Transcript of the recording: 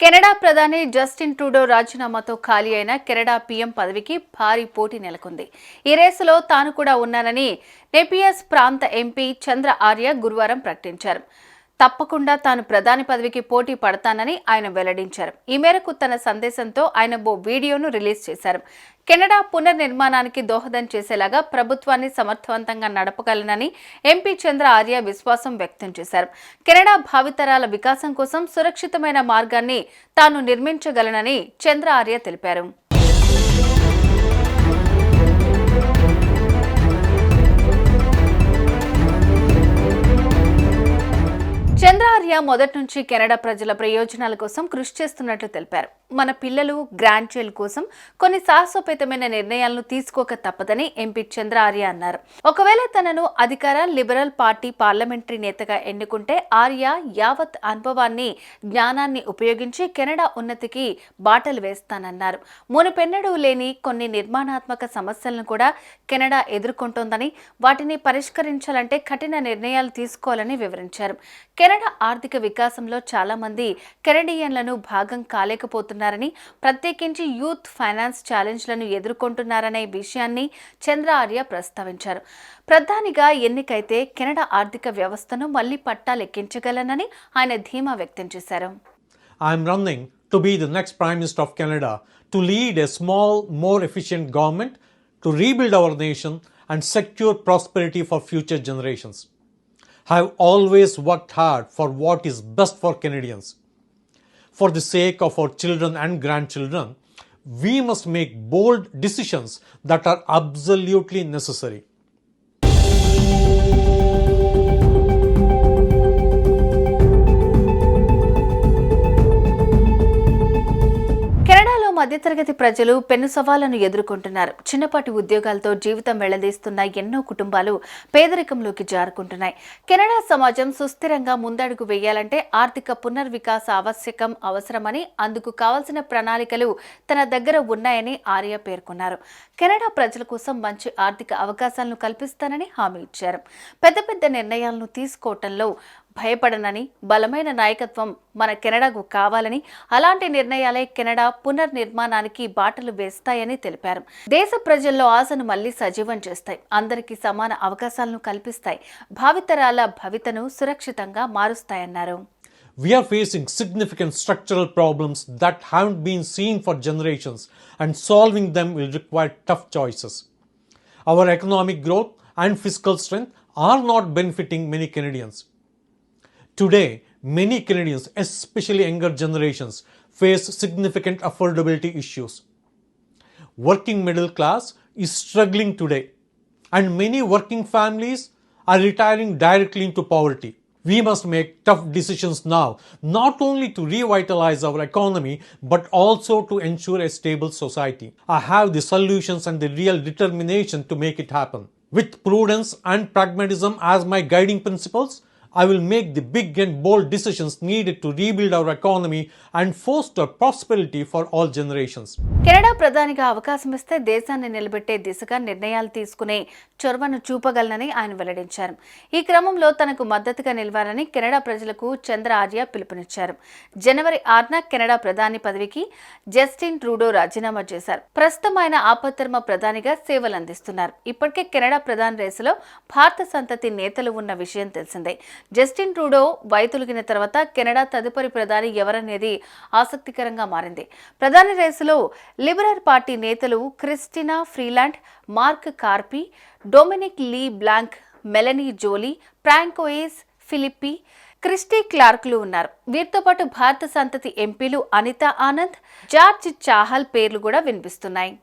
Canada ప్రధాని Justin Trudeau రాజీనామాతో ఖాళీ అయిన కెనడా పీఎం పదవికి భారీ పోటీ నెలకొంది. ఈ రేసులో తాను కూడా ఉన్నానని నేపియర్స్ ప్రాంత ఎంపీ చంద్ర ఆర్య గురువారం ప్రకటించారు. తప్పకుండా తాను ప్రధాని పదవికి పోటీ పడతానని ఆయన వెల్లడించారు. ఈ మేరకు తన సందేశంతో ఆయన ఓ వీడియోను రిలీజ్ చేశారు. కెనడా పునర్నిర్మాణానికి దోహదం చేసేలాగా ప్రభుత్వాన్ని సమర్థవంతంగా నడపగలనని ఎంపీ చంద్ర ఆర్య విశ్వాసం వ్యక్తం చేశారు. కెనడా భావితరాల వికాసం కోసం సురక్షితమైన మార్గాన్ని తాను నిర్మించగలనని చంద్ర ఆర్య తెలిపారు. చంద్ర ఆర్య మొదటి నుంచి కెనడా ప్రజల ప్రయోజనాల కోసం కృషి చేస్తున్నట్లు తెలిపారు. మన పిల్లలు, గ్రాండ్ చైల్డ్ కోసం కొన్ని సాహసోపేతమైన నిర్ణయాలను తీసుకోక తప్పదని ఎంపీ చంద్ర ఆర్య అన్నారు. ఒకవేళ తనను అధికార లిబరల్ పార్టీ పార్లమెంటరీ నేతగా ఎన్నుకుంటే ఆర్య యావత్ అనుభవాన్ని, జ్ఞానాన్ని ఉపయోగించి కెనడా ఉన్నతికి బాటలు వేస్తానన్నారు. మునుపెన్నడూ లేని కొన్ని నిర్మాణాత్మక సమస్యలను కూడా కెనడా ఎదుర్కొంటోందని, వాటిని పరిష్కరించాలంటే కఠిన నిర్ణయాలు తీసుకోవాలని వివరించారు. కెనడా ఆర్థిక వికాసంలో చాలా మంది కెనడియన్లను భాగం కాలేకపోతున్నారని, ప్రత్యేకించి యూత్ ఫైనాన్స్ ఛాలెంజ్లను ఎదుర్కొంటున్నారనే విషయాన్ని చంద్ర ఆర్య ప్రస్తావించారు. ప్రధానిగా ఎన్నికైతే కెనడా ఆర్థిక వ్యవస్థను మళ్లీ పట్టాలెక్కించగలనని ఆయన ధీమా వ్యక్తం చేశారు. I am running to be the next Prime Minister of Canada, to lead a small, more efficient government, to rebuild our nation and secure prosperity for future generations. I have always worked hard for what is best for Canadians. For the sake of our children and grandchildren, we must make bold decisions that are absolutely necessary. మధ్యతరగతి ప్రజలు పెను సవాళ్లను ఎదుర్కొంటున్నారు. చిన్నపాటి ఉద్యోగాలతో జీవితం వెళ్లదీస్తున్న ఎన్నో కుటుంబాలు పేదరికంలోకి జారుకుంటున్నాయి. Canada సమాజం సుస్థిరంగా ముందడుగు వేయాలంటే ఆర్థిక పునర్వికాస అవసరమని, అందుకు కావాల్సిన ప్రణాళికలు తన దగ్గర ఉన్నాయని ఆర్య పేర్కొన్నారు. కెనడా ప్రజల కోసం మంచి ఆర్థిక అవకాశాలను కల్పిస్తానని హామీ ఇచ్చారు. పెద్ద పెద్ద నిర్ణయాలను తీసుకోవటంలో భయపడనని, బలమైన నాయకత్వం మన కెనడాకు కావాలని, అలాంటి నిర్ణయాలే కెనడా పునర్నిర్మాణానికి బాటలు వేస్తాయని తెలిపారు. దేశ ప్రజల్లో ఆశను మళ్లీ సజీవం చేస్తాయి, అందరికీ సమాన అవకాశాలను కల్పిస్తాయి, భావితరాల భవితను సురక్షితంగా మారుస్తాయన్నారు. We are facing significant structural problems that haven't been seen for generations, and solving them will require tough choices. Our economic growth and fiscal strength are not benefiting many Canadians. Today, many Canadians, especially younger generations, face significant affordability issues. Working middle class is struggling today, and many working families are retiring directly into poverty. We must make tough decisions now, not only to revitalize our economy, but also to ensure a stable society. I have the solutions and the real determination to make it happen. With prudence and pragmatism as my guiding principles, I will make the big and bold decisions needed to rebuild our economy and foster prosperity for all generations. Canada ప్రధానిగా అవకాశం ఇస్తే దేశాన్ని నిలబెట్టే దిశగా నిర్ణయాలు తీసుకునే చొరవను చూపగలనని ఆయన వెల్లడించారు. ఈ క్రమంలో తనకు మద్దతుగా నిలవాలని కెనడా ప్రజలకు చంద్ర ఆర్య పిలుపునిచ్చారు. జనవరి 6న కెనడా ప్రధాని పదవికి జస్టిన్ ట్రూడో రాజీనామా చేశారు. ప్రస్తుతం ఆయన ఆపద్ధర్మ ప్రధానిగా సేవలు అందిస్తున్నారు. ఇప్పటికే కెనడా ప్రధాని రేసులో భారత సంతతి నేతలు ఉన్న విషయం తెలిసిందే. జస్టిన్ ట్రూడో వైదొలిగిన తర్వాత కెనడా తదుపరి ప్రధాని ఎవరనేది ఆసక్తికరంగా మారింది. ప్రధాని రేసులో లిబరల్ పార్టీ నేతలు Christina Freeland, Mark Carney, Dominic LeBlanc, Melanie Joly, Francois Philippe, Christy క్లార్క్లు ఉన్నారు. వీరితో పాటు భారత సంతతి ఎంపీలు అనితా ఆనంద్, జార్జ్ చాహల్ పేర్లు కూడా వినిపిస్తున్నాయి.